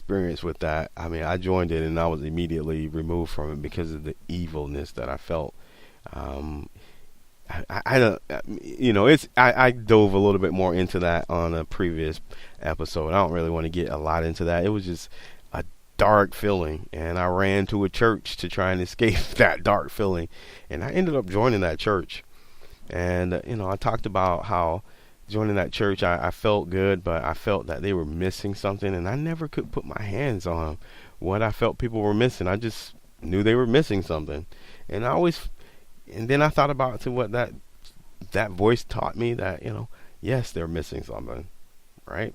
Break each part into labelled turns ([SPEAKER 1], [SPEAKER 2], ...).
[SPEAKER 1] experience with that. I mean, I joined it and I was immediately removed from it because of the evilness that I felt. Um, I don't, I dove a little bit more into that on a previous episode. I don't really want to get a lot into that. It was just a dark feeling, and I ran to a church to try and escape that dark feeling, and I ended up joining that church. And I talked about how joining that church, I felt good, but I felt that they were missing something, and I never could put my hands on what I felt people were missing. I just knew they were missing something, and and then I thought about to what that voice taught me that yes, they're missing something, right?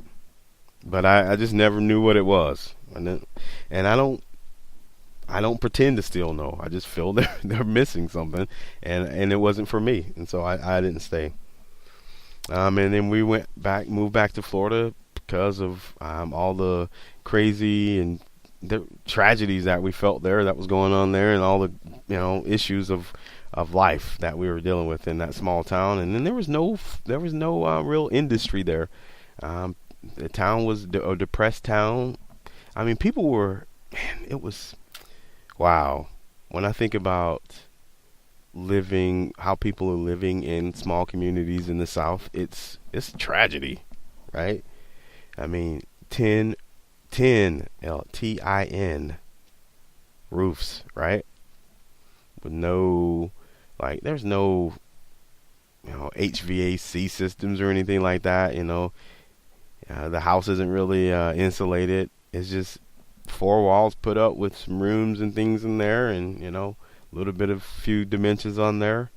[SPEAKER 1] But I just never knew what it was, and I don't pretend to still know. I just feel they're missing something, and it wasn't for me, and so I didn't stay. And then we moved back to Florida because of all the crazy and the tragedies that we felt there, that was going on there, and all the issues of life that we were dealing with in that small town. And then there was no real industry there. The town was a depressed town. I mean, people were, man, it was, wow. When I think about how people are living in small communities in the South, it's tragedy, right? I mean, 10 LTIN roofs, right? With no, there's no HVAC systems or anything like that. The house isn't really insulated. It's just four walls put up with some rooms and things in there, and a little bit of few dimensions on there,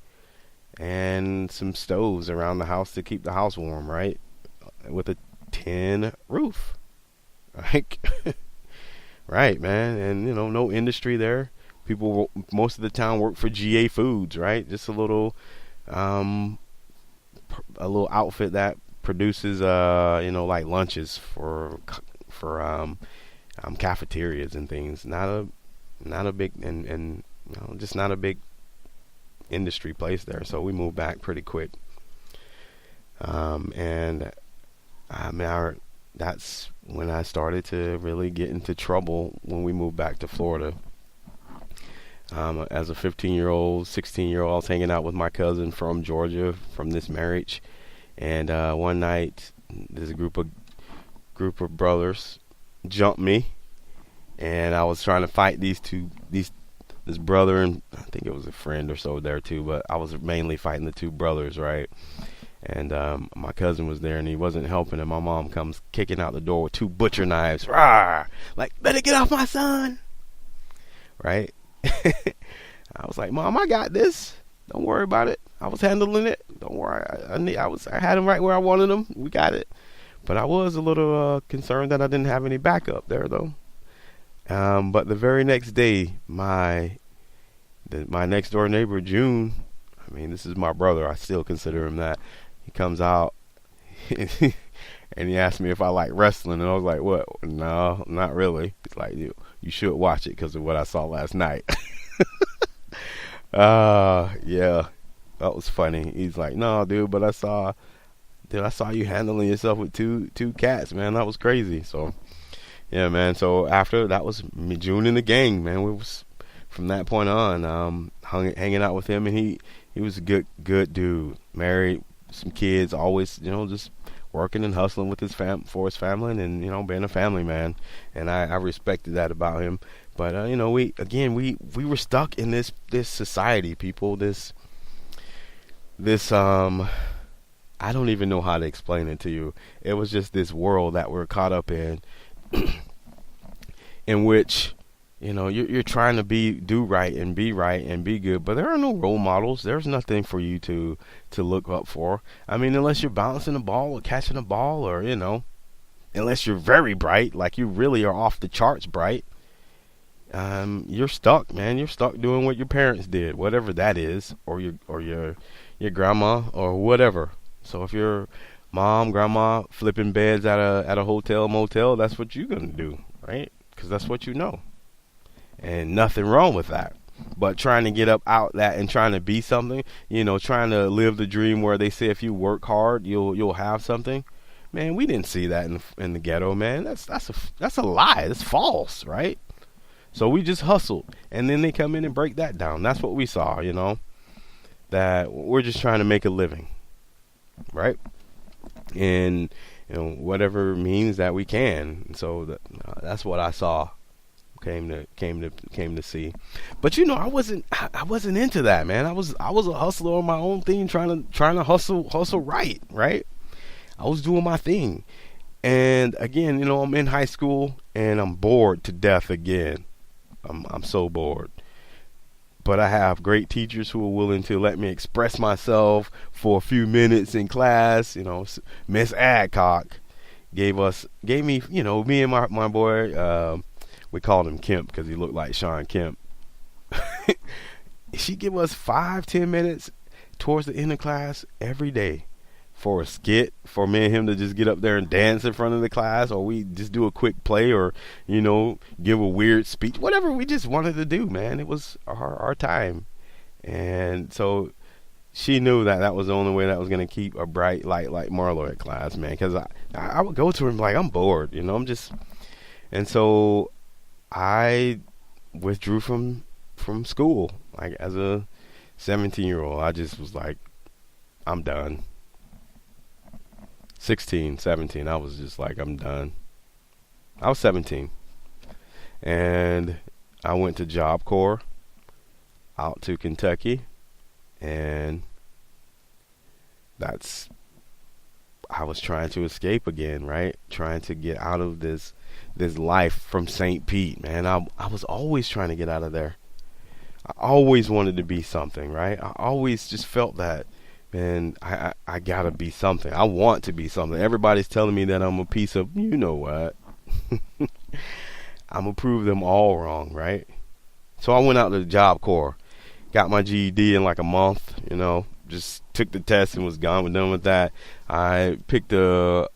[SPEAKER 1] and some stoves around the house to keep the house warm, right? With a tin roof, right? Right, man. And no industry there. Most of the town work for GA Foods, right? Just a little outfit that produces like lunches for cafeterias and things. Not a big and just not a big industry place there. So we moved back pretty quick. And I mean, that's when I started to really get into trouble when we moved back to Florida. As a 15-year-old, 16-year-old, I was hanging out with my cousin from Georgia from this marriage. And one night, there's a group of brothers jumped me, and I was trying to fight this brother, and I think it was a friend or so there too, but I was mainly fighting the two brothers, right? And my cousin was there, and he wasn't helping, and my mom comes kicking out the door with two butcher knives. Rawr! Like, better get off my son, right? I was like, Mom, I got this. Don't worry about it. I was handling it. Don't worry. I had him right where I wanted him. We got it. But I was a little concerned that I didn't have any backup there, though. But the very next day, my next door neighbor, June, I mean, this is my brother. I still consider him that. He comes out and he asked me if I like wrestling, and I was like, what? No, not really. He's like, you should watch it because of what I saw last night. Yeah, that was funny. He's like, no, dude, but I saw you handling yourself with two cats, man. That was crazy. So, yeah, man. So after that was June and the gang, man. We was from that point on, hanging out with him, and he was a good dude. Married, some kids, always, just working and hustling with for his family, and being a family man. And I respected that about him. But we were stuck in this society, people. This I don't even know how to explain it to you. It was just this world that we're caught up in, in which you're trying to do right and be good, but there are no role models. There's nothing for you to look up for. I mean, unless you're bouncing a ball or catching a ball, or unless you're very bright, like you really are off the charts bright. You're stuck, man. You're stuck doing what your parents did, whatever that is, or your grandma or whatever. So if your mom, grandma flipping beds at a hotel, motel, that's what you're gonna do, right? Because that's what you know, and nothing wrong with that. But trying to get up out that and trying to be something, trying to live the dream where they say if you work hard, you'll have something. Man, we didn't see that in the ghetto, man. That's a lie. That's false, right? So we just hustled, and then they come in and break that down. That's what we saw, that we're just trying to make a living, right? And whatever means that we can. So that's what I saw. Came to see. But I wasn't into that, man. I was a hustler on my own thing, trying to hustle right. I was doing my thing. And again, I'm in high school and I'm bored to death again. I'm so bored. But I have great teachers who are willing to let me express myself for a few minutes in class. Miss Adcock gave me, me and my boy, we called him Kemp because he looked like Sean Kemp. She give us 5-10 minutes towards the end of class every day for a skit, for me and him to just get up there and dance in front of the class, or we just do a quick play, or give a weird speech, whatever we just wanted to do, man. It was our time. And so she knew that was the only way that was going to keep a bright light like Marlo at class, man, because I would go to him like, I'm bored, and so I withdrew from school. Like, as a 17-year-old, I just was like, I'm done. 16, 17, I was just like, I'm done. I was 17. And I went to Job Corps out to Kentucky. And I was trying to escape again, right? Trying to get out of this life from St. Pete, man. I was always trying to get out of there. I always wanted to be something, right? I always just felt that, man, I gotta be something. I want to be something. Everybody's telling me that I'm a piece of, you know what? I'm gonna prove them all wrong, right? So I went out to the Job Corps, got my GED in like a month, just took the test and was gone. We're done with that. I picked a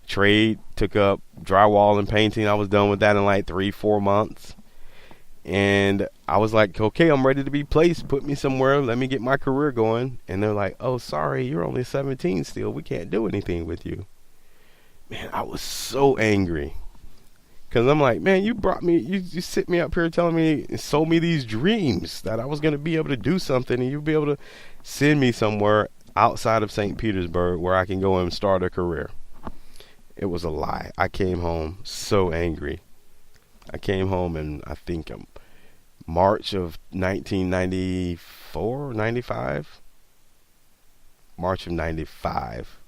[SPEAKER 1] trade, took up drywall and painting. I was done with that in like 3-4 months. And I was like, okay, I'm ready to be placed. Put me somewhere. Let me get my career going. And they're like, oh, sorry, you're only 17 still. We can't do anything with you. Man, I was so angry. Because I'm like, man, you brought me, you sit me up here telling me, sold me these dreams that I was going to be able to do something, and you'd be able to send me somewhere outside of St. Petersburg where I can go and start a career. It was a lie. I came home so angry. I came home in, I think, March of 1994, 95? March of 95.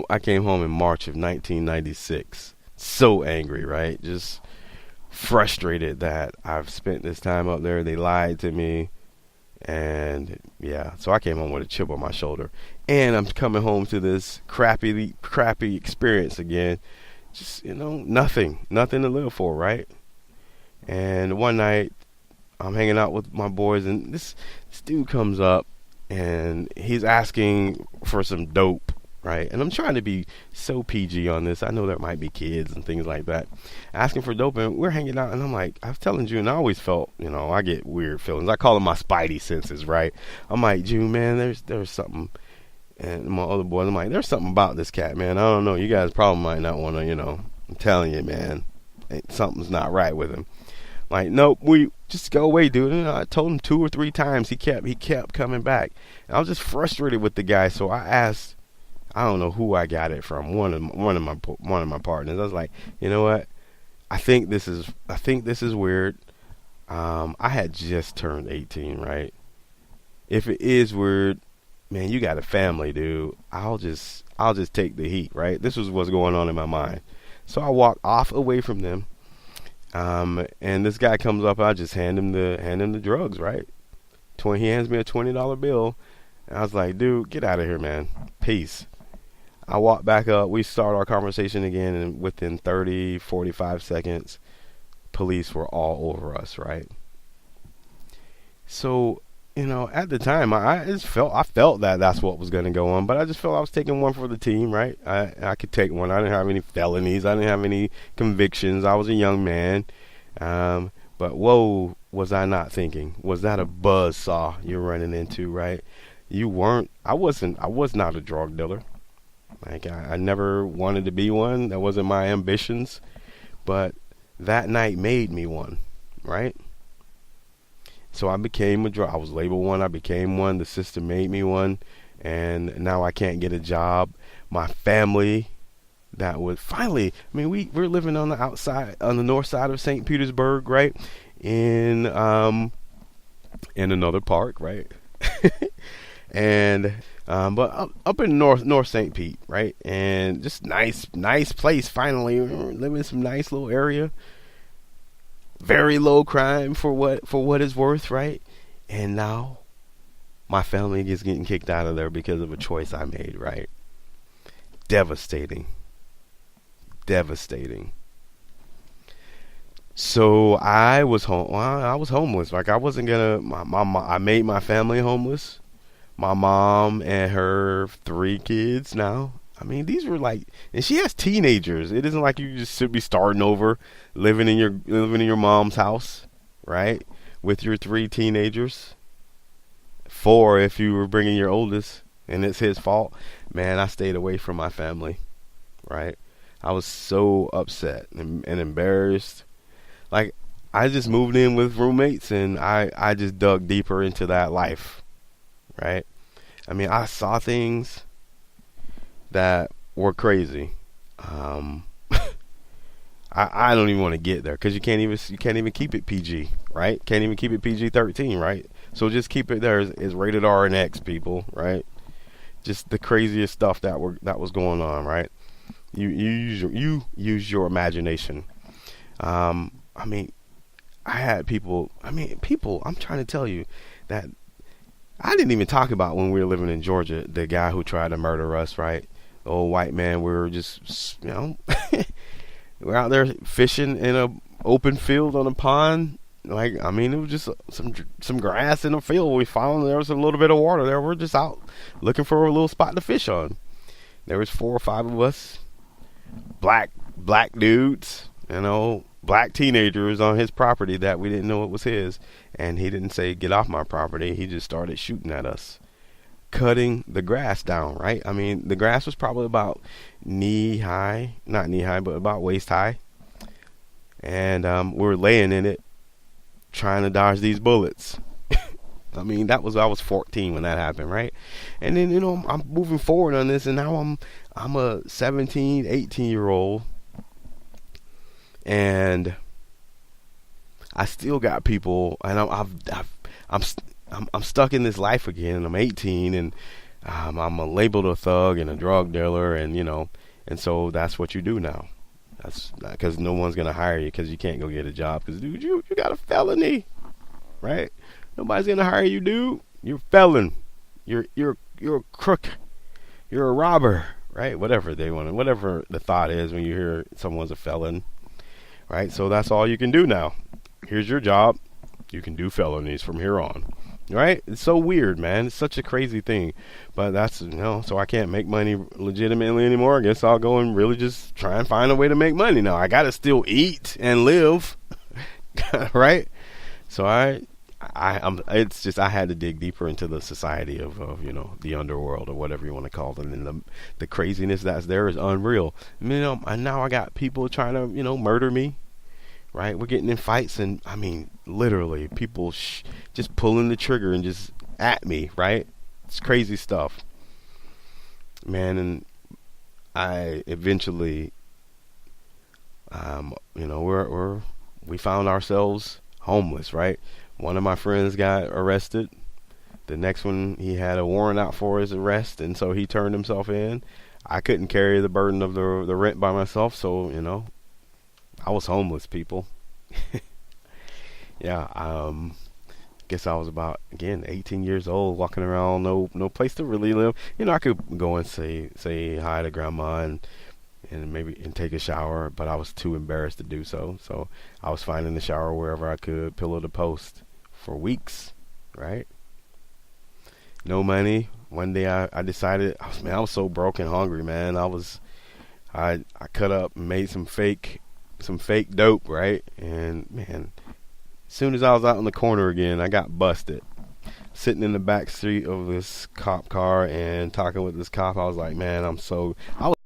[SPEAKER 1] I came home in March of 1996. So angry, right? Just frustrated that I've spent this time up there. They lied to me. And yeah, so I came home with a chip on my shoulder. And I'm coming home to this crappy experience again. Just, nothing to live for, right? And one night, I'm hanging out with my boys, and this dude comes up, and he's asking for some dope, right? And I'm trying to be so PG on this. I know there might be kids and things like that. Asking for dope, and we're hanging out, and I'm like, I was telling June, I always felt, I get weird feelings. I call them my spidey senses, right? I'm like, June, man, there's something. And my other boys, I'm like, there's something about this cat, man. I don't know. You guys probably might not want to, I'm telling you, man, something's not right with him. Like, nope, we just go away, dude. And I told him 2 or 3 times. He kept coming back. And I was just frustrated with the guy. So I asked, I don't know who I got it from. One of my partners. I was like, you know what? I think this is weird. I had just turned 18, right? If it is weird, man, you got a family, dude. I'll just take the heat, right? This was what's going on in my mind. So I walk off away from them. And this guy comes up, I just hand him the drugs, right? He hands me a $20 bill. And I was like, dude, get out of here, man. Peace. I walk back up. We start our conversation again, and within 30, 45 seconds, police were all over us, right? So, at the time, I felt that that's what was going to go on, but I just felt I was taking one for the team, right? I could take one. I didn't have any felonies. I didn't have any convictions. I was a young man. But whoa, was I not thinking? Was that a buzz saw you're running into, right? You weren't. I wasn't. I was not a drug dealer. Like I never wanted to be one. That wasn't my ambitions. But that night made me one, right? So I became a drug. I was labeled one. I became one. The system made me one, and now I can't get a job. My family, that would finally. I mean, we're living on the outside, on the north side of St. Petersburg, right? In another park, right? And but up in North St. Pete, right? And just nice place. Finally, living in some nice little area. Very low crime for what it's worth, right? And now my family is getting kicked out of there because of a choice I made, right? Devastating. Devastating. So I was home. Well, I was homeless. Like I wasn't gonna. I made my family homeless. My mom and her 3 kids now. I mean, these were like, and she has teenagers. It isn't like you just should be starting over, living in your mom's house, right? With your 3 teenagers, 4 if you were bringing your oldest, and it's his fault. Man, I stayed away from my family, right? I was so upset and embarrassed. Like, I just moved in with roommates, and I just dug deeper into that life, right? I mean, I saw things that were crazy. I don't even want to get there because you can't even keep it PG, right? Can't even keep it PG-13, right? So just keep it there. It's rated R and X, people, right? Just the craziest stuff that was going on, right? You use your imagination. I mean, I had people. I mean, people. I'm trying to tell you that I didn't even talk about when we were living in Georgia. The guy who tried to murder us, right? The old white man. We were just, we're out there fishing in a open field on a pond. Like, I mean, it was just some grass in the field. We found there was a little bit of water there. We're just out looking for a little spot to fish on. There was 4 or 5 of us, black dudes, black teenagers on his property that we didn't know it was his. And he didn't say, get off my property. He just started shooting at us, cutting the grass down, right? I mean, the grass was probably about knee high, not knee high, but about waist high. And we were laying in it, trying to dodge these bullets. I mean, I was 14 when that happened, right? And then, I'm moving forward on this, and now I'm a 17, 18-year-old, and I still got people, and I'm stuck in this life again. I'm 18, and I'm labeled a thug and a drug dealer, and and so that's what you do now. That's because no one's gonna hire you because you can't go get a job because, dude, you got a felony, right? Nobody's gonna hire you, dude. You're a felon. You're a crook. You're a robber, right? Whatever the thought is when you hear someone's a felon, right? So that's all you can do now. Here's your job. You can do felonies from here on, right? It's so weird, man. It's such a crazy thing, but that's so I can't make money legitimately anymore. I guess I'll go and really just try and find a way to make money. Now I gotta still eat and live, right? So it's just I had to dig deeper into the society of the underworld or whatever you want to call it, and the craziness that's there is unreal. And now I got people trying to murder me. Right, we're getting in fights, and I mean, literally, people just pulling the trigger and just at me. Right, it's crazy stuff, man. And I eventually, we found ourselves homeless. Right, one of my friends got arrested. The next one, he had a warrant out for his arrest, and so he turned himself in. I couldn't carry the burden of the rent by myself, so I was homeless, people. Yeah, guess I was about, again, 18 years old, walking around, no place to really live. I could go and say hi to grandma and maybe take a shower, but I was too embarrassed to do so. So I was finding the shower wherever I could, pillow to post for weeks, right? No money. One day I decided, I was so broke and hungry, man. I cut up and made some fake dope, right? And man, soon as I was out in the corner again, I got busted. Sitting in the back seat of this cop car and talking with this cop, I was like, man, I was